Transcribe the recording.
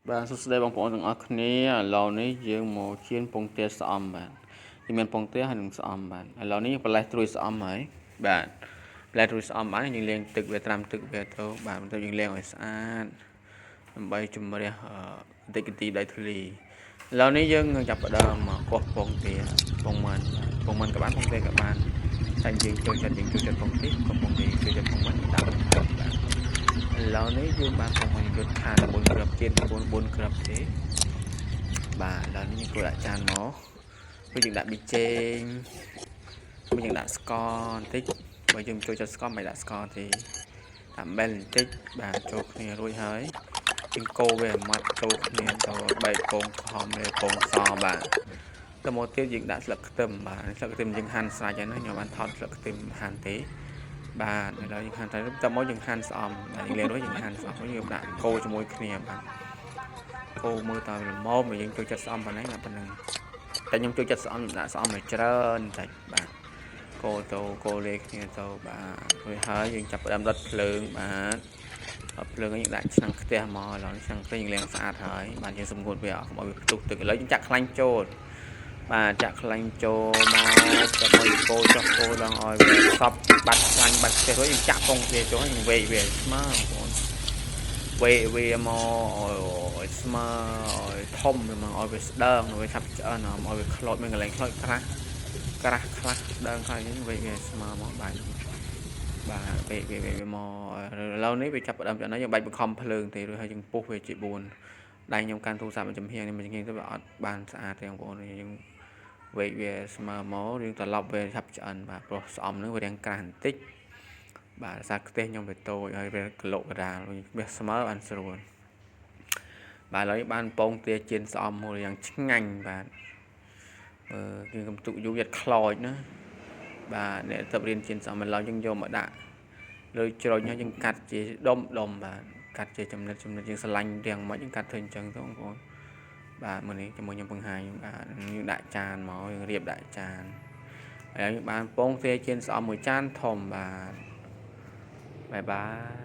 Bạn số đây bằng phổ từng ác này lâu này dương một chiên phong tia sắm bạn thì mình phong tia hay đừng sắm bạn lâu này phải lấy trôi sắm ấy bạn lấy trôi sắm bạn nhưng liên tục về làm tục về thôi bạn tôi nhưng liên ở xã bay chùm mà đây cái tí đại thủy lâu này dương chập ở đâu mà có phong mình các bạn phong tia các bạn thành dương chơi chặt dương chơi chặt phong tia còn phong tia chơi chặt phong mình tạo bạn lâu này dương bạn phong mình được thàn bốn club trên bốn club thế bà là những cô đại tràn nó với những đại bị trên với những đại score tích bởi dùng cho score mày đại score thì làm bên tích bà cho kia rồi hơi nhưng cô về mặt cho kia cho bảy con hòm về con sò bà là một tiêu dựng đã lực tầm bà lực tầm những hand sai cho nó nhỏ bạn thọt lực tầm hand tế bà này là những hand tới tâm mỗi những hand sòm là những liền đối những hand sòm với nhiều bạn cô cho mỗi kia bà cô mơ tao là mô mà những chơi chất sòm bà nấy là bà nângแต่ខ្ញុំចូលចិត្តស្អំដាក់ស្អំឲ្យច្រើនតែបាទកូរទៅកូរលេគ្នាទៅបាទរួចហើយយើងចាប់ផ្ដើមដុតភ្លើងបាទអត់ភ្លើងយើងដាក់ឆ្នាំងខ្ទះមកឥឡូវឆ្នាំងខ្ទះយើងលាងស្អាតហើយបាទយើងសម្ងួតវាអត់កុំឲ្យវាផ្ទុះទឹកឥឡូវយើងចាក់ខ្លាញ់ចូលបាទចាក់ខ្លាញ់ចូលមកចាំឲ្យកូរចុះកូរដល់ឲ្យវាសប់បាត់ខ្លាញ់បាត់ខ្ទះរួចយើងចាក់ពងទាចូលហើយយើងវេវាស្មើបងប្អូនវេវាមកឲ្យស្មើឲ្យធំមកឲ្យវាស្ដើងឲ្យវាឆាប់ឆ្អិនឲ្យវាខ្លោចមានកន្លែងខ្លោចក្រាស់ខ្លះស្ដើងខ្លះហ្នឹងវេវាស្មើមកបាច់បាទវេមកឥឡូវនេះវាចាប់ផ្ដើមจากนั้นយើងបាច់បង្ខំភ្លើងទេរួចហើយយើងពុះវាជា4ដៃខ្ញុំកាន់ទូរស័ព្ទមកចំហៀងនេះមកចំហៀងទៅវាអត់បានស្អាតទេបងប្អូនយើងវេវាស្មើមកយើងត្រឡប់វាឆាប់ឆ្អិនបាទព្រោះស្អំហ្នឹងវារាងក្រាស់បន្តិចបាទសាខ្ទះខ្ញុំវាតូចហើយវាក្លោកកដាលវាស្មើបានស្រួលបាទឥឡូវបានពងទាជៀនស្អំមួយយ៉ាងឆ្ងាញ់បាទគឺកំទុកយូរវាខ្លោចណាបាទអ្នកទៅរៀនជៀនស្អំឥឡូវយើងយកមកដាក់លើជ្រោចហើយយើងកាត់ជាដុំបាទកាត់ជាចំណិតយើងស្រឡាញ់រាងមកយើងកាត់ធ្វើអញ្ចឹងទៅបងប្អូនបាទมื้អនេះជាមួយខ្ញុំបង្ហាញបាទយើងដាក់ចានមកយើងរៀបដាក់ចានហើយយើងបានពងទាជៀនស្អំមួយចានធំបាទបាយបាយ